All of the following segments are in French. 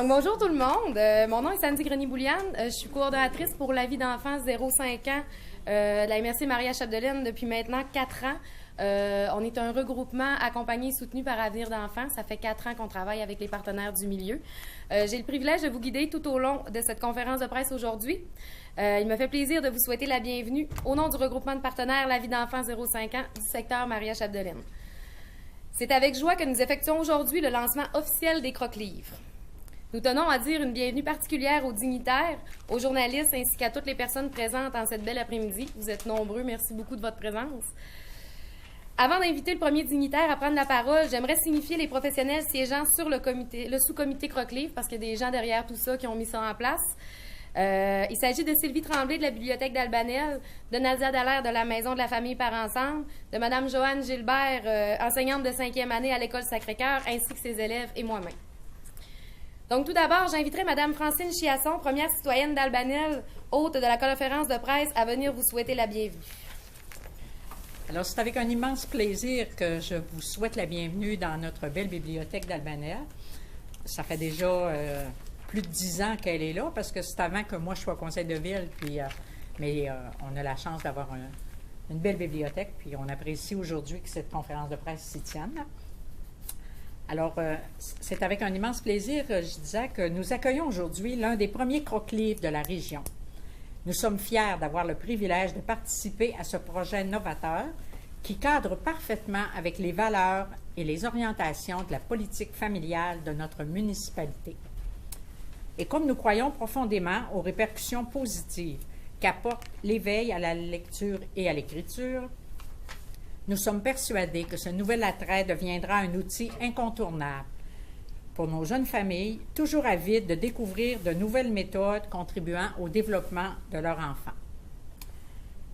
Donc, bonjour tout le monde. Mon nom est Sandy Grenier-Bouliane. Je suis coordonnatrice pour la vie d'enfants 0-5 ans de la MRC Maria Chapdelaine depuis maintenant 4 ans. On est un regroupement accompagné et soutenu par Avenir d'enfants. Ça fait 4 ans qu'on travaille avec les partenaires du milieu. J'ai le privilège de vous guider tout au long de cette conférence de presse aujourd'hui. Il me fait plaisir de vous souhaiter la bienvenue au nom du regroupement de partenaires La vie d'enfants 0-5 ans du secteur Maria Chapdelaine. C'est avec joie que nous effectuons aujourd'hui le lancement officiel des croque-livres. Nous tenons à dire une bienvenue particulière aux dignitaires, aux journalistes ainsi qu'à toutes les personnes présentes en cette belle après-midi. Vous êtes nombreux, merci beaucoup de votre présence. Avant d'inviter le premier dignitaire à prendre la parole, j'aimerais signifier les professionnels siégeant sur le sous-comité croque-livre, parce qu'il y a des gens derrière tout ça qui ont mis ça en place. Il s'agit de Sylvie Tremblay de la bibliothèque d'Albanel, de Nadia Dallaire de la Maison de la famille par ensemble, de Mme Joanne Gilbert, enseignante de 5e année à l'École Sacré-Cœur, ainsi que ses élèves et moi-même. Donc, tout d'abord, j'inviterai Mme Francine Chiasson, première citoyenne d'Albanel, hôte de la conférence de presse, à venir vous souhaiter la bienvenue. Alors, c'est avec un immense plaisir que je vous souhaite la bienvenue dans notre belle bibliothèque d'Albanel. Ça fait déjà plus de 10 ans qu'elle est là, parce que c'est avant que moi je sois au conseil de ville, mais on a la chance d'avoir une belle bibliothèque, puis on apprécie aujourd'hui que cette conférence de presse s'y tienne. Alors, c'est avec un immense plaisir, je disais, que nous accueillons aujourd'hui l'un des premiers croque-livres de la région. Nous sommes fiers d'avoir le privilège de participer à ce projet novateur qui cadre parfaitement avec les valeurs et les orientations de la politique familiale de notre municipalité. Et comme nous croyons profondément aux répercussions positives qu'apporte l'éveil à la lecture et à l'écriture, nous sommes persuadés que ce nouvel attrait deviendra un outil incontournable pour nos jeunes familles, toujours avides de découvrir de nouvelles méthodes contribuant au développement de leur enfant.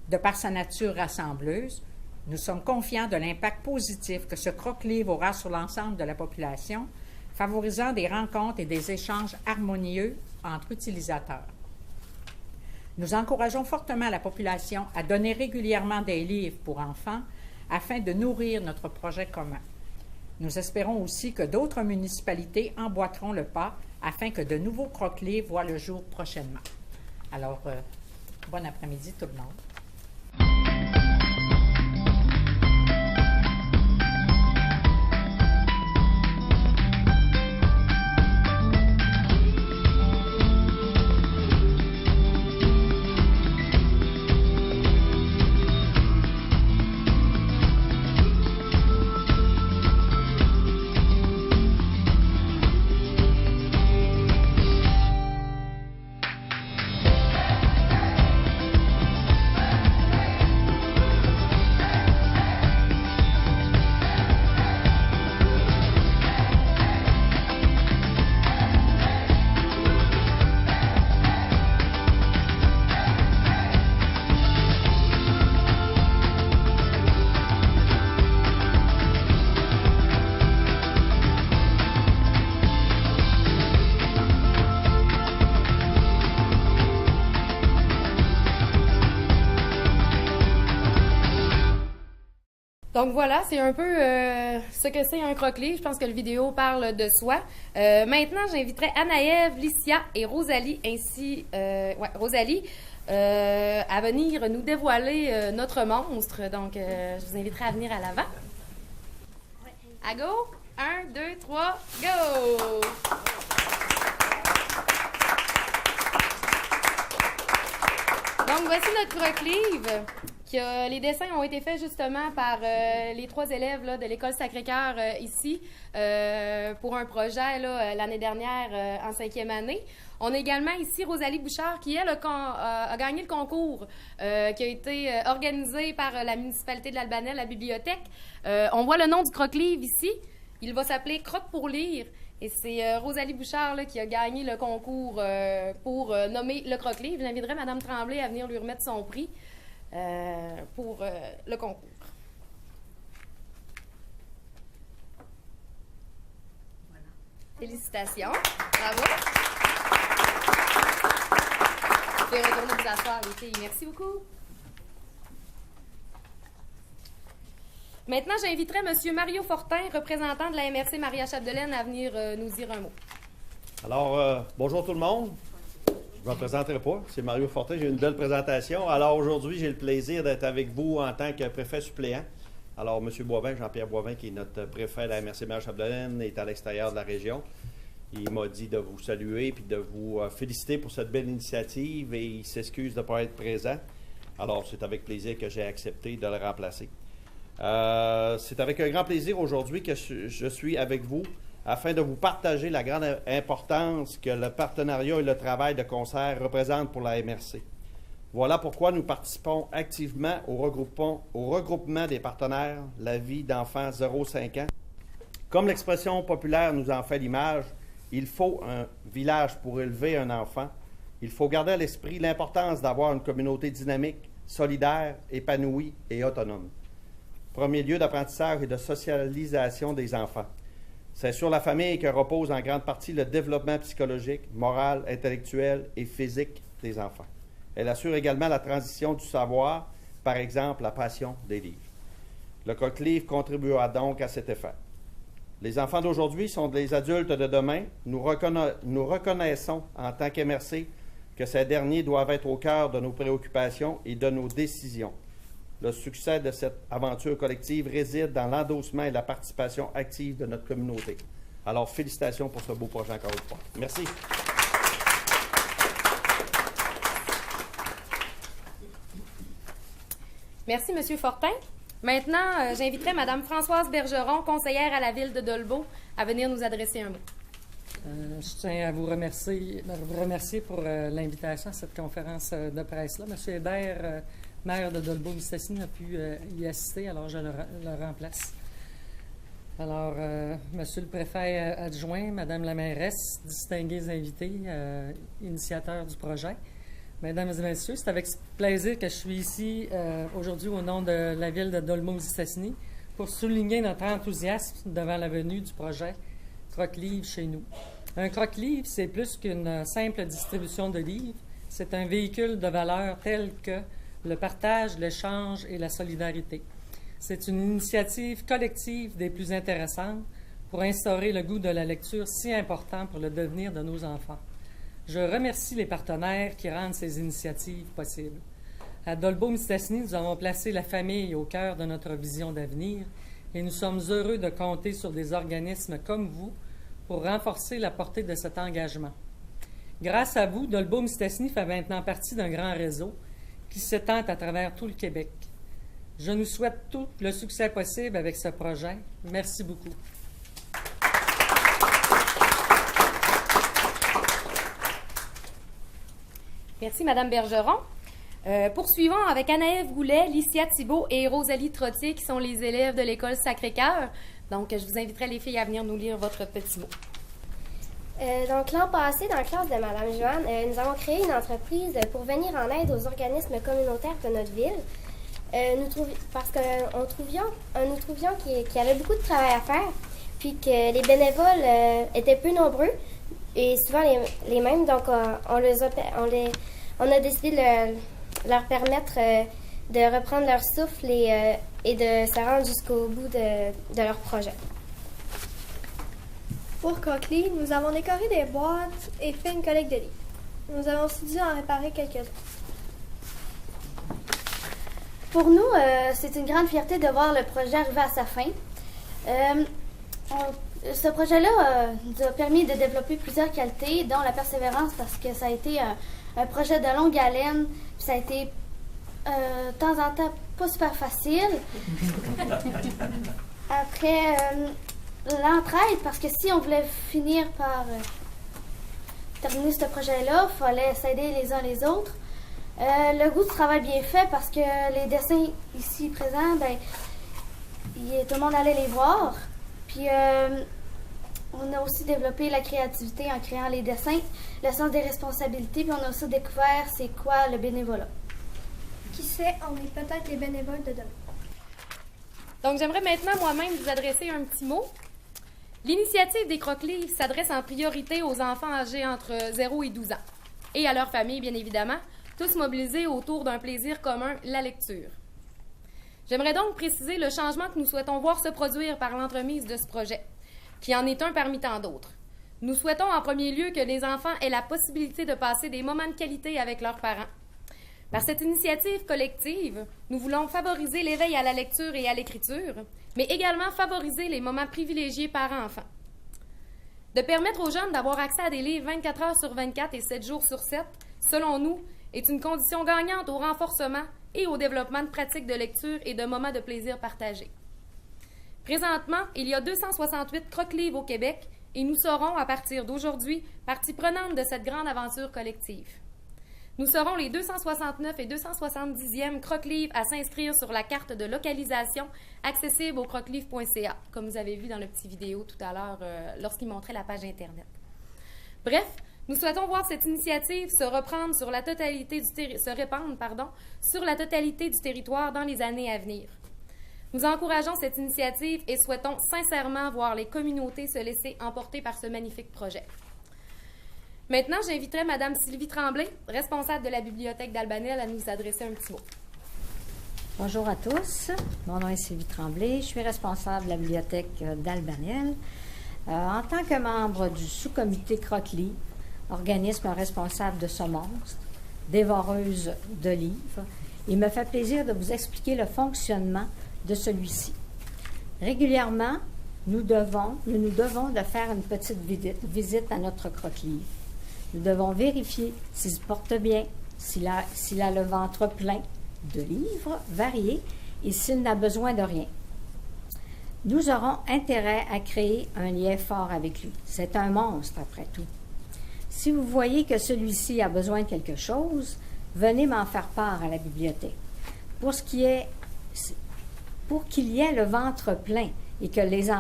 De par sa nature rassembleuse, nous sommes confiants de l'impact positif que ce croque-livre aura sur l'ensemble de la population, favorisant des rencontres et des échanges harmonieux entre utilisateurs. Nous encourageons fortement la population à donner régulièrement des livres pour enfants afin de nourrir notre projet commun. Nous espérons aussi que d'autres municipalités emboîteront le pas afin que de nouveaux croque-livres voient le jour prochainement. Alors, bon après-midi tout le monde. Donc voilà, c'est un peu ce que c'est un croque-livre. Je pense que le vidéo parle de soi. Maintenant, j'inviterai Anaëve, Licia et Rosalie, Rosalie, à venir nous dévoiler notre monstre. Donc, je vous inviterai à venir à l'avant. À go! 1, 2, 3, go! Donc, voici notre croque-livre. Les dessins ont été faits justement par les 3 élèves là, de l'École Sacré-Cœur ici pour un projet l'année dernière en 5e année. On a également ici Rosalie Bouchard qui, elle, a gagné le concours qui a été organisé par la municipalité de l'Albanel, la bibliothèque. On voit le nom du croque-livre ici. Il va s'appeler Croque pour lire. Et c'est Rosalie Bouchard là, qui a gagné le concours pour nommer le croque-livre. J'inviterai Mme Tremblay à venir lui remettre son prix. Pour le concours. Voilà. Félicitations. Bravo. Vous pouvez retourner vous asseoir, les filles. Merci beaucoup. Maintenant, j'inviterai M. Mario Fortin, représentant de la MRC Maria Chapdelaine, à venir nous dire un mot. Alors, bonjour tout le monde. Je ne me présenterai pas. C'est Mario Fortin. J'ai une belle présentation. Alors, aujourd'hui, j'ai le plaisir d'être avec vous en tant que préfet suppléant. Alors, M. Boivin, Jean-Pierre Boivin, qui est notre préfet de la MRC Mère-Chapdelaine, est à l'extérieur de la région. Il m'a dit de vous saluer et de vous féliciter pour cette belle initiative et il s'excuse de ne pas être présent. Alors, c'est avec plaisir que j'ai accepté de le remplacer. C'est avec un grand plaisir aujourd'hui que je suis avec vous afin de vous partager la grande importance que le partenariat et le travail de concert représentent pour la MRC. Voilà pourquoi nous participons activement au regroupement des partenaires La Vie d'enfants 0-5 ans. Comme l'expression populaire nous en fait l'image, il faut un village pour élever un enfant. Il faut garder à l'esprit l'importance d'avoir une communauté dynamique, solidaire, épanouie et autonome. Premier lieu d'apprentissage et de socialisation des enfants. C'est sur la famille que repose en grande partie le développement psychologique, moral, intellectuel et physique des enfants. Elle assure également la transition du savoir, par exemple la passion des livres. Le Croque-Livre contribuera donc à cet effet. Les enfants d'aujourd'hui sont des adultes de demain. Nous reconnaissons en tant qu'MRC que ces derniers doivent être au cœur de nos préoccupations et de nos décisions. Le succès de cette aventure collective réside dans l'endossement et la participation active de notre communauté. Alors, félicitations pour ce beau projet encore une fois. Merci. Merci, M. Fortin. Maintenant, j'inviterai Mme Françoise Bergeron, conseillère à la Ville de Dolbeau, à venir nous adresser un mot. Je tiens à vous remercier pour l'invitation à cette conférence de presse-là. M. Hébert, maire de Dolbeau-Mistassini, n'a pu y assister, alors je le remplace. Alors, Monsieur le préfet adjoint, Madame la mairesse, distingués invités, initiateurs du projet, Mesdames et Messieurs, c'est avec plaisir que je suis ici aujourd'hui au nom de la ville de Dolbeau-Mistassini pour souligner notre enthousiasme devant la venue du projet Croque-Livre chez nous. Un Croque-Livre, c'est plus qu'une simple distribution de livres, c'est un véhicule de valeurs telles que le partage, l'échange et la solidarité. C'est une initiative collective des plus intéressantes pour instaurer le goût de la lecture si important pour le devenir de nos enfants. Je remercie les partenaires qui rendent ces initiatives possibles. À Dolbeau-Mistassini, nous avons placé la famille au cœur de notre vision d'avenir et nous sommes heureux de compter sur des organismes comme vous pour renforcer la portée de cet engagement. Grâce à vous, Dolbeau-Mistassini fait maintenant partie d'un grand réseau qui s'étend à travers tout le Québec. Je nous souhaite tout le succès possible avec ce projet. Merci beaucoup. Merci, Mme Bergeron. Poursuivons avec Anaëlle Goulet, Licia Thibault et Rosalie Trottier, qui sont les élèves de l'école Sacré-Cœur. Donc, je vous inviterai les filles à venir nous lire votre petit mot. Donc, l'an passé, dans la classe de Mme Joanne, nous avons créé une entreprise pour venir en aide aux organismes communautaires de notre ville. Parce que nous trouvions qu'il y avait beaucoup de travail à faire, puis que les bénévoles étaient peu nombreux et souvent les mêmes. Donc, on a décidé de leur permettre de reprendre leur souffle et de se rendre jusqu'au bout de leur projet. Pour Croque-Livre, nous avons décoré des boîtes et fait une collecte de livres. Nous avons aussi dû en réparer quelques-uns. Pour nous, c'est une grande fierté de voir le projet arriver à sa fin. Ce projet-là nous a permis de développer plusieurs qualités, dont la persévérance, parce que ça a été un projet de longue haleine, puis ça a été de temps en temps pas super facile. Après, l'entraide, parce que si on voulait finir par terminer ce projet-là, il fallait s'aider les uns les autres. Le goût du travail bien fait, parce que les dessins ici présents, tout le monde allait les voir. Puis on a aussi développé la créativité en créant les dessins, le sens des responsabilités, puis on a aussi découvert c'est quoi le bénévolat. Qui sait, on est peut-être les bénévoles de demain. Donc, j'aimerais maintenant moi-même vous adresser un petit mot. L'initiative des Croque-Livres s'adresse en priorité aux enfants âgés entre 0 et 12 ans, et à leurs familles, bien évidemment, tous mobilisés autour d'un plaisir commun, la lecture. J'aimerais donc préciser le changement que nous souhaitons voir se produire par l'entremise de ce projet, qui en est un parmi tant d'autres. Nous souhaitons en premier lieu que les enfants aient la possibilité de passer des moments de qualité avec leurs parents. Par cette initiative collective, nous voulons favoriser l'éveil à la lecture et à l'écriture, mais également favoriser les moments privilégiés parents-enfants. De permettre aux jeunes d'avoir accès à des livres 24 heures sur 24 et 7 jours sur 7, selon nous, est une condition gagnante au renforcement et au développement de pratiques de lecture et de moments de plaisir partagés. Présentement, il y a 268 croque-livres au Québec et nous serons, à partir d'aujourd'hui, partie prenante de cette grande aventure collective. Nous serons les 269 et 270e croque-livres à s'inscrire sur la carte de localisation accessible au croquelivre.ca, comme vous avez vu dans le petit vidéo tout à l'heure lorsqu'il montrait la page Internet. Bref, nous souhaitons voir cette initiative se répandre sur la totalité du territoire dans les années à venir. Nous encourageons cette initiative et souhaitons sincèrement voir les communautés se laisser emporter par ce magnifique projet. Maintenant, j'inviterai Mme Sylvie Tremblay, responsable de la Bibliothèque d'Albanel, à nous adresser un petit mot. Bonjour à tous. Mon nom est Sylvie Tremblay. Je suis responsable de la Bibliothèque d'Albanel. En tant que membre du sous-comité Croque-Livre, organisme responsable de ce monstre, dévoreuse de livres, il me fait plaisir de vous expliquer le fonctionnement de celui-ci. Régulièrement, nous nous devons de faire une petite visite à notre croque-livre. Nous devons vérifier s'il se porte bien, s'il a le ventre plein de livres variés et s'il n'a besoin de rien. Nous aurons intérêt à créer un lien fort avec lui. C'est un monstre, après tout. Si vous voyez que celui-ci a besoin de quelque chose, venez m'en faire part à la bibliothèque. Pour qu'il y ait le ventre plein et que les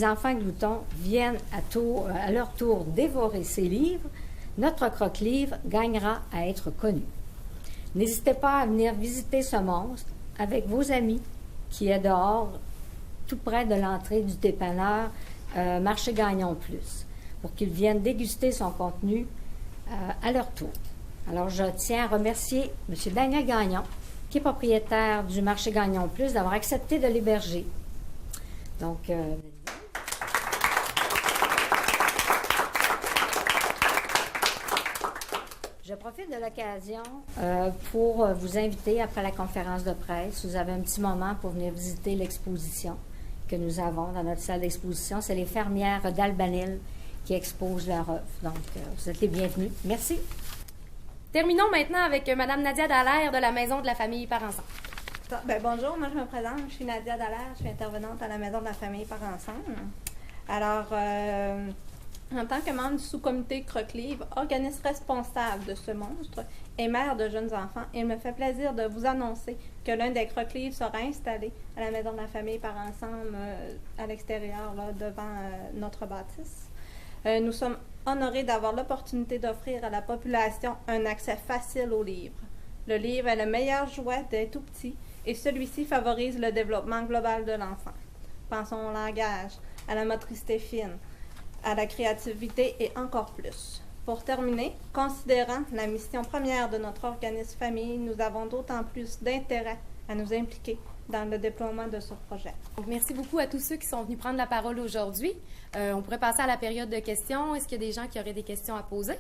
enfants gloutons viennent à leur tour dévorer ces livres, notre croque-livre gagnera à être connu. N'hésitez pas à venir visiter ce monstre avec vos amis qui est dehors, tout près de l'entrée du dépanneur Marché Gagnon Plus, pour qu'ils viennent déguster son contenu à leur tour. Alors, je tiens à remercier M. Daniel Gagnon, qui est propriétaire du Marché Gagnon Plus, d'avoir accepté de l'héberger. Donc, je profite de l'occasion pour vous inviter après la conférence de presse. Vous avez un petit moment pour venir visiter l'exposition que nous avons dans notre salle d'exposition. C'est les fermières d'Albanel qui exposent leur œuvre. Donc, vous êtes les bienvenus. Merci. Terminons maintenant avec Mme Nadia Dallaire de la Maison de la famille Par Ensemble. Bonjour, moi je me présente, je suis Nadia Dallaire, je suis intervenante à la Maison de la famille Par Ensemble. Alors, en tant que membre du sous-comité Croque-Livre, organisme responsable de ce monstre et mère de jeunes enfants, il me fait plaisir de vous annoncer que l'un des Croque-Livres sera installé à la Maison de la famille Par Ensemble à l'extérieur, là, devant notre bâtisse. Nous sommes honorés d'avoir l'opportunité d'offrir à la population un accès facile au livre. Le livre est le meilleur jouet des tout-petits et celui-ci favorise le développement global de l'enfant. Pensons au langage, à la motricité fine, à la créativité et encore plus. Pour terminer, considérant la mission première de notre organisme famille, nous avons d'autant plus d'intérêt à nous impliquer dans le déploiement de ce projet. Donc, merci beaucoup à tous ceux qui sont venus prendre la parole aujourd'hui. On pourrait passer à la période de questions. Est-ce qu'il y a des gens qui auraient des questions à poser?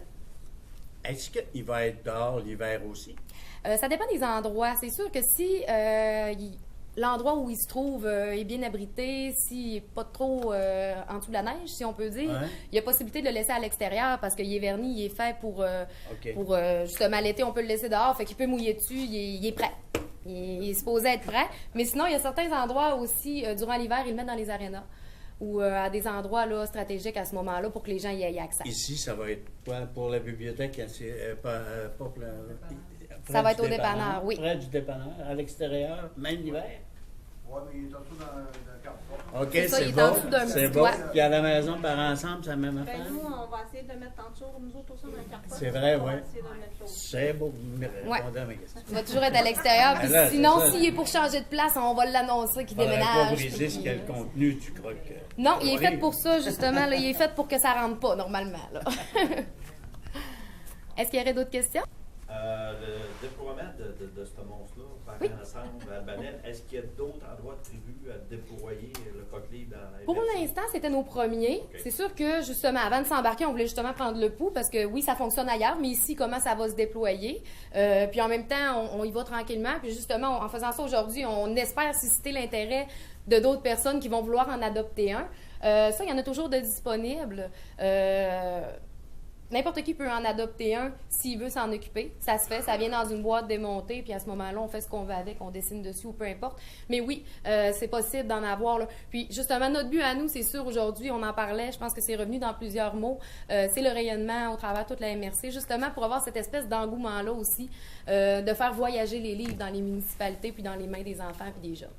Est-ce qu'il va être dehors l'hiver aussi? Ça dépend des endroits. C'est sûr que si l'endroit où il se trouve est bien abrité, s'il n'est pas trop en dessous de la neige, si on peut dire, il y a possibilité de le laisser à l'extérieur parce qu'il est verni, il est fait pour justement l'été, on peut le laisser dehors, fait qu'il peut mouiller dessus, il est prêt. Il est supposé être prêt. Mais sinon, il y a certains endroits aussi, durant l'hiver, ils le mettent dans les arénas ou à des endroits là, stratégiques à ce moment-là pour que les gens y aient accès. Ici, ça va être pour la bibliothèque, ça va être au dépanneur, oui. Près du dépanneur, à l'extérieur, même l'hiver? Oui, mais il est en dessous d'un carton. OK, c'est bon. C'est bon. Puis à la maison, par ensemble, c'est la même affaire? Nous, on va essayer de le mettre en dessous, nous autres aussi, dans un carton. C'est vrai, oui. C'est beau, vous me répondez à mes questions. Il va toujours être à l'extérieur. Puis sinon, s'il est pour changer de place, on va l'annoncer qu'il déménage. Pas briser ce qu'est le contenu du croque. Non, il est fait pour ça, justement. Là, il est fait pour que ça rentre pas, normalement. Là. Est-ce qu'il y aurait d'autres questions? Le déploiement de ce monstre-là, par ensemble, à Albanel, est-ce qu'il y a d'autres endroits prévus à déployer le coq-livre dans la Pour l'instant, c'était nos premiers. Okay. C'est sûr que, justement, avant de s'embarquer, on voulait justement prendre le pouls parce que, oui, ça fonctionne ailleurs, mais ici, comment ça va se déployer. Puis en même temps, on y va tranquillement. Puis justement, en faisant ça aujourd'hui, on espère susciter l'intérêt de d'autres personnes qui vont vouloir en adopter un. Ça, il y en a toujours de disponibles. N'importe qui peut en adopter un s'il veut s'en occuper. Ça se fait, ça vient dans une boîte démontée, puis à ce moment-là, on fait ce qu'on veut avec, on dessine dessus ou peu importe. Mais oui, c'est possible d'en avoir. Là. Puis justement, notre but à nous, c'est sûr, aujourd'hui, on en parlait, je pense que c'est revenu dans plusieurs mots, c'est le rayonnement au travers de toute la MRC, justement pour avoir cette espèce d'engouement-là aussi, de faire voyager les livres dans les municipalités, puis dans les mains des enfants puis des jeunes.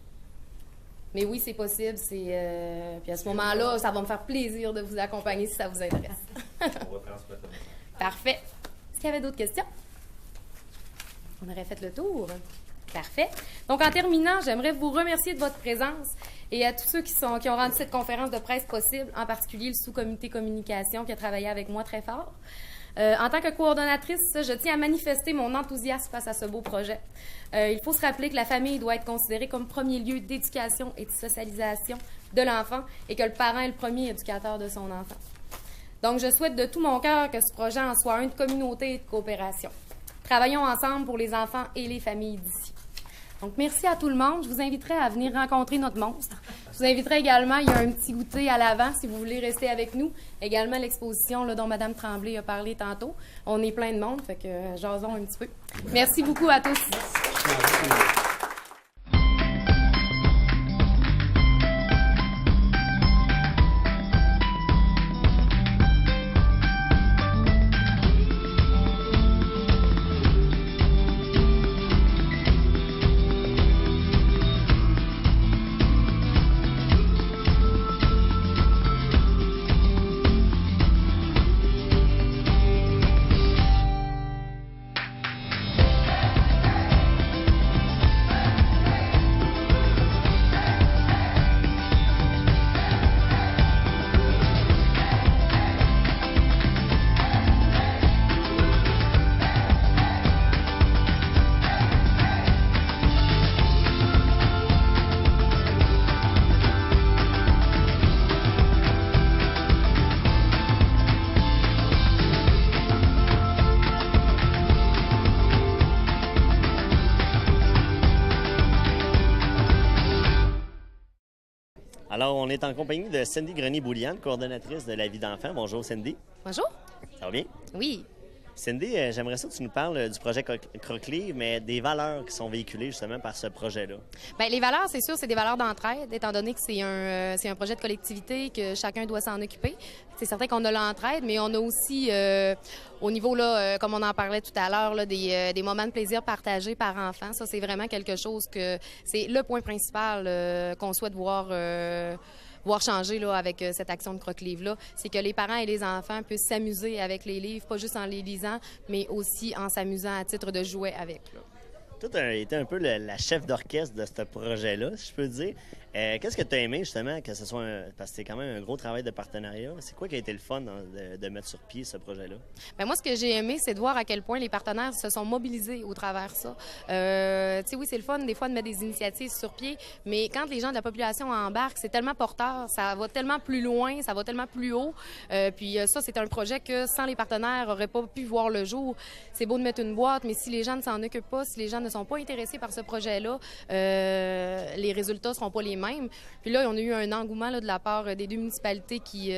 Mais oui, c'est possible. Puis à ce moment-là, ça va me faire plaisir de vous accompagner si ça vous intéresse. On va transmettre. Parfait. Est-ce qu'il y avait d'autres questions? On aurait fait le tour. Parfait. Donc, en terminant, j'aimerais vous remercier de votre présence et à tous ceux qui ont rendu cette conférence de presse possible, en particulier le sous-comité communication qui a travaillé avec moi très fort. En tant que coordonnatrice, je tiens à manifester mon enthousiasme face à ce beau projet. Il faut se rappeler que la famille doit être considérée comme premier lieu d'éducation et de socialisation de l'enfant et que le parent est le premier éducateur de son enfant. Donc, je souhaite de tout mon cœur que ce projet en soit un de communauté et de coopération. Travaillons ensemble pour les enfants et les familles d'ici. Donc, merci à tout le monde. Je vous inviterai à venir rencontrer notre monstre. Je vous inviterai également, il y a un petit goûter à l'avant si vous voulez rester avec nous. Également l'exposition là, dont Mme Tremblay a parlé tantôt. On est plein de monde, fait que jasons un petit peu. Merci beaucoup à tous. Alors, on est en compagnie de Cindy Grenier-Boulian, coordonnatrice de la vie d'enfant. Bonjour, Cindy. Bonjour. Ça va bien? Oui. Cindy, j'aimerais ça que tu nous parles du projet Croque-Livre, mais des valeurs qui sont véhiculées justement par ce projet-là. Bien, les valeurs, c'est sûr, c'est des valeurs d'entraide, étant donné que c'est un projet de collectivité, que chacun doit s'en occuper. C'est certain qu'on a l'entraide, mais on a aussi, au niveau, là, comme on en parlait tout à l'heure, là, des moments de plaisir partagés par enfant. Ça, c'est vraiment quelque chose que c'est le point principal qu'on souhaite voir changer là, avec cette action de Croque-Livre-là, c'est que les parents et les enfants puissent s'amuser avec les livres, pas juste en les lisant, mais aussi en s'amusant à titre de jouet avec. Là. Toi, tu as été un peu la chef d'orchestre de ce projet-là, si je peux dire. Qu'est-ce que tu as aimé, justement, que ce soit parce que c'est quand même un gros travail de partenariat. C'est quoi qui a été le fun de mettre sur pied ce projet-là? Bien, moi, ce que j'ai aimé, c'est de voir à quel point les partenaires se sont mobilisés au travers de ça. Tu sais, oui, c'est le fun, des fois, de mettre des initiatives sur pied, mais quand les gens de la population embarquent, c'est tellement porteur, ça va tellement plus loin, ça va tellement plus haut. Puis ça, c'est un projet que, sans les partenaires, n'aurait pas pu voir le jour. C'est beau de mettre une boîte, mais si les gens ne s'en occupent pas, si les gens ne sont pas intéressés par ce projet-là, les résultats ne seront pas les mêmes. Puis là, on a eu un engouement là, de la part des deux municipalités qui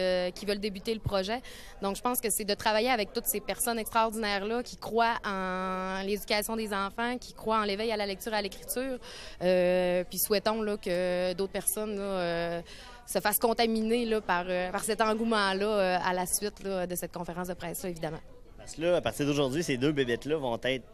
veulent débuter le projet. Donc, je pense que c'est de travailler avec toutes ces personnes extraordinaires-là qui croient en l'éducation des enfants, qui croient en l'éveil à la lecture et à l'écriture. Puis souhaitons là, que d'autres personnes là, se fassent contaminer là, par cet engouement-là à la suite là, de cette conférence de presse-là, évidemment. Parce que là, à partir d'aujourd'hui, ces deux bébêtes-là vont être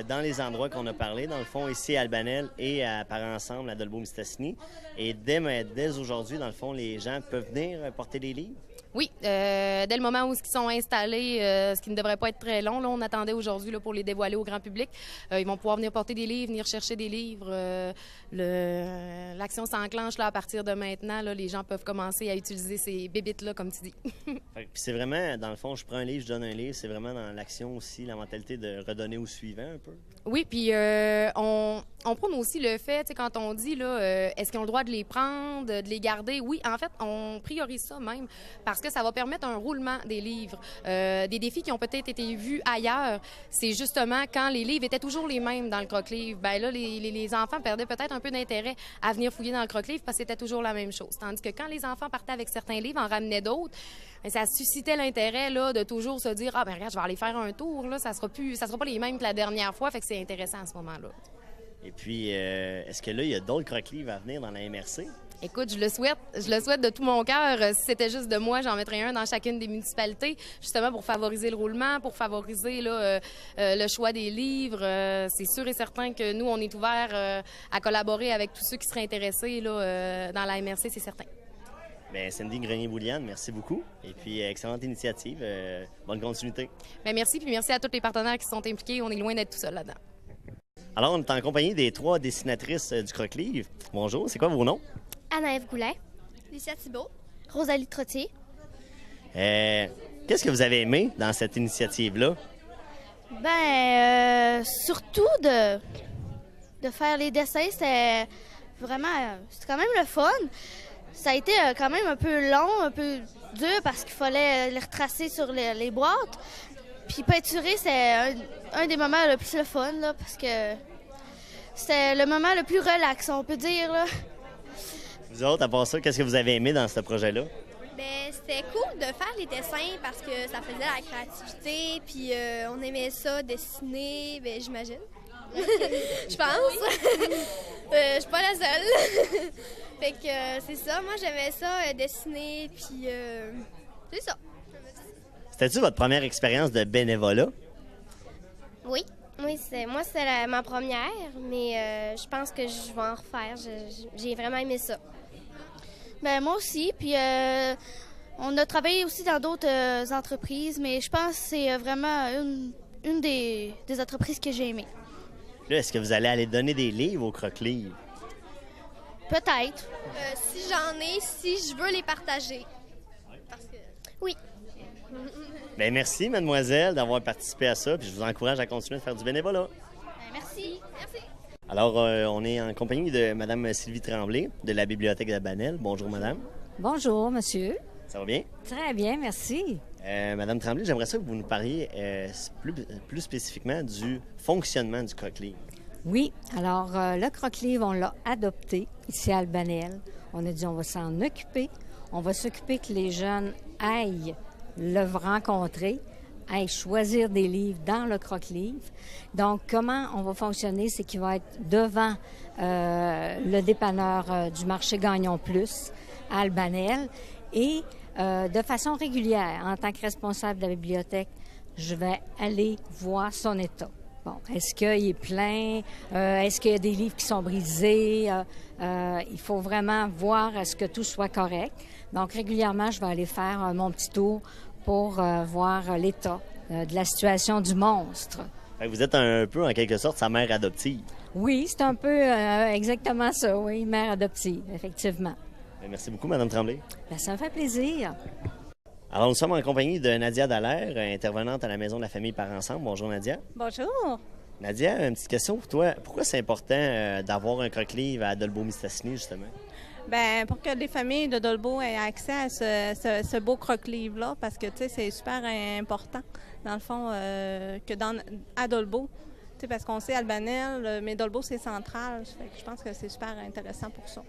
dans les endroits qu'on a parlé, dans le fond, ici à Albanel et à Par-Ensemble, à Dolbeau-Mistassini. Et dès aujourd'hui, dans le fond, les gens peuvent venir porter des livres? Oui, dès le moment où ils sont installés, ce qui ne devrait pas être très long, là, on attendait aujourd'hui là, pour les dévoiler au grand public. Ils vont pouvoir venir porter des livres, venir chercher des livres. L'action s'enclenche là, à partir de maintenant. Là, les gens peuvent commencer à utiliser ces bébites-là, comme tu dis. Puis c'est vraiment, dans le fond, je prends un livre, je donne un livre. C'est vraiment dans l'action aussi, la mentalité de redonner au suivant un peu. Oui, puis on prône aussi le fait, tu sais, quand on dit, là, est-ce qu'ils ont le droit de les prendre, de les garder? Oui, en fait, on priorise ça même parce que ça va permettre un roulement des livres. Des défis qui ont peut-être été vus ailleurs, c'est justement quand les livres étaient toujours les mêmes dans le croque-livre. Bien là, les enfants perdaient peut-être un peu d'intérêt à venir fouiller dans le croque-livre parce que c'était toujours la même chose. Tandis que quand les enfants partaient avec certains livres, en ramenaient d'autres, bien, ça suscitait l'intérêt là, de toujours se dire « Ah, ben regarde, je vais aller faire un tour, là, ça sera pas les mêmes que la dernière fois. » Fait que c'est intéressant à ce moment-là. Et puis, est-ce que là, il y a d'autres croque-livres à venir dans la MRC? Écoute, je le souhaite de tout mon cœur. Si c'était juste de moi, j'en mettrais un dans chacune des municipalités, justement pour favoriser le roulement, pour favoriser là, le choix des livres. C'est sûr et certain que nous, on est ouverts à collaborer avec tous ceux qui seraient intéressés là, dans la MRC, c'est certain. Bien, Cindy Grenier-Bouliane, merci beaucoup. Et puis, excellente initiative. Bonne continuité. Bien, merci, puis merci à tous les partenaires qui sont impliqués. On est loin d'être tout seul là-dedans. Alors, on est en compagnie des 3 dessinatrices du croque-livre. Bonjour, c'est quoi vos noms? Anaëve Goulet. Licia Thibault. Rosalie Trottier. Qu'est-ce que vous avez aimé dans cette initiative-là? Ben, surtout de faire les dessins, c'était quand même le fun. Ça a été quand même un peu long, un peu dur parce qu'il fallait les retracer sur les boîtes. Puis peinturer, c'est un des moments le plus le fun, là, parce que c'était le moment le plus relax, on peut dire, là. Vous autres, à part ça, qu'est-ce que vous avez aimé dans ce projet-là? Ben, c'était cool de faire les dessins parce que ça faisait la créativité, puis on aimait ça, dessiner, ben, j'imagine. Je pense. Je suis pas la seule. Fait que c'est ça, moi j'aimais ça, dessiner, puis c'est ça. C'était-tu votre première expérience de bénévolat? Oui, c'est ma première, mais je pense que je vais en refaire. J'ai vraiment aimé ça. Ben, moi aussi, puis on a travaillé aussi dans d'autres entreprises, mais je pense que c'est vraiment une des entreprises que j'ai aimées. Là, est-ce que vous allez donner des livres au croque-livre? Peut-être. Si j'en ai, si je veux les partager. Parce que... Oui. Bien, merci, mademoiselle, d'avoir participé à ça, puis je vous encourage à continuer de faire du bénévolat. Merci. Merci. Alors, on est en compagnie de Mme Sylvie Tremblay, de la Bibliothèque d'Albanel. Bonjour, madame. Bonjour, monsieur. Ça va bien? Très bien, merci. Madame Tremblay, j'aimerais ça que vous nous parliez plus spécifiquement du fonctionnement du croque-livre. Oui, alors le croque-livre, on l'a adopté ici à Albanel. On a dit on va s'en occuper. On va s'occuper que les jeunes aillent le rencontrer, aillent choisir des livres dans le croque-livre. Donc, comment on va fonctionner, c'est qu'il va être devant le dépanneur du marché Gagnon Plus à Albanel et de façon régulière, en tant que responsable de la bibliothèque, je vais aller voir son état. Bon, est-ce qu'il est plein? Est-ce qu'il y a des livres qui sont brisés? Il faut vraiment voir est-ce que tout soit correct. Donc, régulièrement, je vais aller faire mon petit tour pour voir l'état de la situation du monstre. Vous êtes un peu, en quelque sorte, sa mère adoptive. Oui, c'est un peu exactement ça, oui, mère adoptive, effectivement. Merci beaucoup, Mme Tremblay. Bien, ça me fait plaisir. Alors, nous sommes en compagnie de Nadia Dallaire, intervenante à la Maison de la famille par ensemble. Bonjour, Nadia. Bonjour. Nadia, une petite question pour toi. Pourquoi c'est important d'avoir un croque-livre à Dolbeau-Mistassini, justement? Bien, pour que les familles de Dolbeau aient accès à ce beau croque-livre-là, parce que, tu sais, c'est super important, dans le fond, à Dolbeau. Tu sais, parce qu'on sait Albanel, mais Dolbeau, c'est central. Fait que je pense que c'est super intéressant pour ça.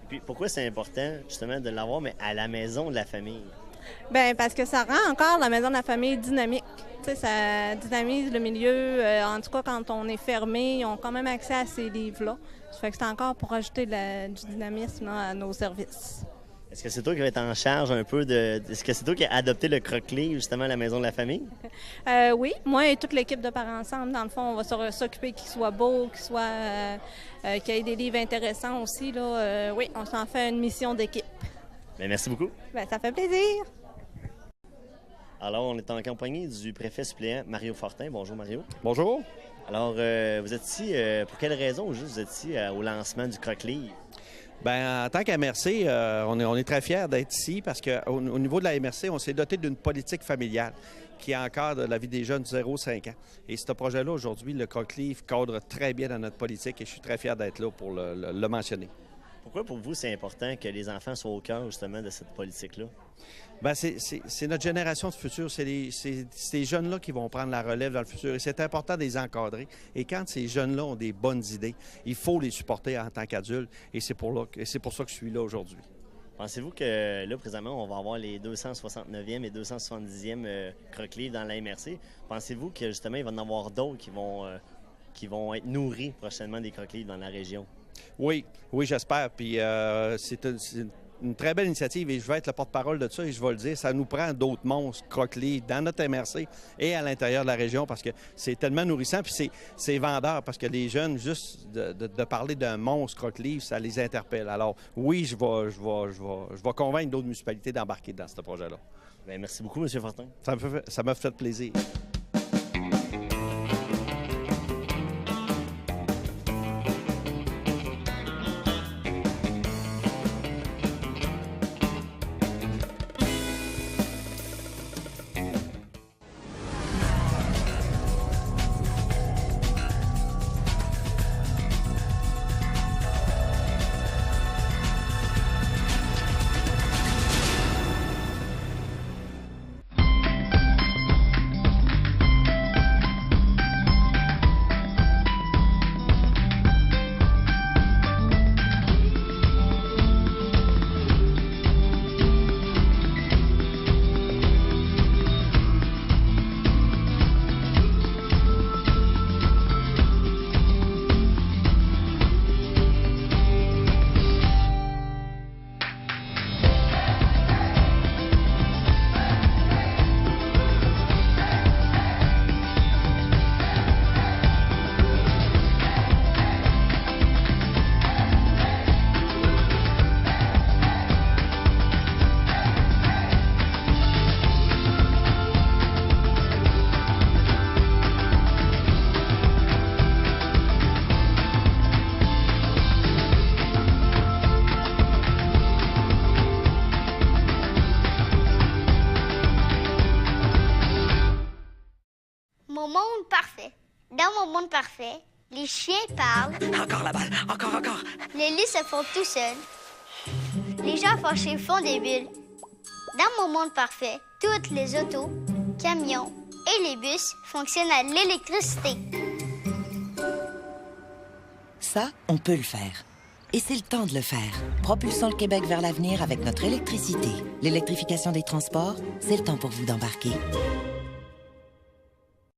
Puis, pourquoi c'est important, justement, de l'avoir, mais à la Maison de la famille? Bien, parce que ça rend encore la Maison de la famille dynamique. Tu sais, ça dynamise le milieu. En tout cas, quand on est fermé, ils ont quand même accès à ces livres-là. Ça fait que c'est encore pour ajouter du dynamisme là, à nos services. Est-ce que c'est toi qui vas être en charge un peu de... Est-ce que c'est toi qui as adopté le croque-livre, justement, à la Maison de la famille? Oui, moi et toute l'équipe de Parents Ensemble, dans le fond, on va s'occuper qu'il soit beau, qu'il y ait des livres intéressants aussi. Là. Oui, on s'en fait une mission d'équipe. Bien, merci beaucoup. Bien, ça fait plaisir. Alors, on est en compagnie du préfet suppléant Mario Fortin. Bonjour, Mario. Bonjour. Alors, vous êtes ici, pour quelle raison, juste, vous êtes ici au lancement du Croque-Livre? Bien, en tant qu'MRC, on est très fiers d'être ici parce qu'au niveau de la MRC, on s'est doté d'une politique familiale qui encadre la vie des jeunes de 0-5 ans. Et ce projet-là, aujourd'hui, le Croque-Livre cadre très bien dans notre politique et je suis très fier d'être là pour le mentionner. Pourquoi, pour vous, c'est important que les enfants soient au cœur, justement, de cette politique-là? Bien, c'est notre génération de futur. C'est ces jeunes-là qui vont prendre la relève dans le futur. Et c'est important de les encadrer. Et quand ces jeunes-là ont des bonnes idées, il faut les supporter en tant qu'adultes. Et c'est pour ça que je suis là aujourd'hui. Pensez-vous que là, présentement, on va avoir les 269e et 270e Croque-Livre dans la MRC? Pensez-vous que, justement, il va y en avoir d'autres qui vont être nourris prochainement des Croque-Livre dans la région? Oui, j'espère. Puis c'est une très belle initiative et je vais être le porte-parole de ça et je vais le dire, ça nous prend d'autres monstres Croque-Livre dans notre MRC et à l'intérieur de la région parce que c'est tellement nourrissant puis c'est vendeur parce que les jeunes, juste de parler d'un monstre Croque-Livre, ça les interpelle. Alors oui, je vais convaincre d'autres municipalités d'embarquer dans ce projet-là. Bien, merci beaucoup, M. Fortin. Ça m'a fait plaisir. Mon monde parfait. Dans mon monde parfait, les chiens parlent. Encore la balle, encore. Les lits se font tout seuls. Les gens fâchés font des bulles. Dans mon monde parfait, toutes les autos, camions et les bus fonctionnent à l'électricité. Ça, on peut le faire. Et c'est le temps de le faire. Propulsons le Québec vers l'avenir avec notre électricité. L'électrification des transports, c'est le temps pour vous d'embarquer.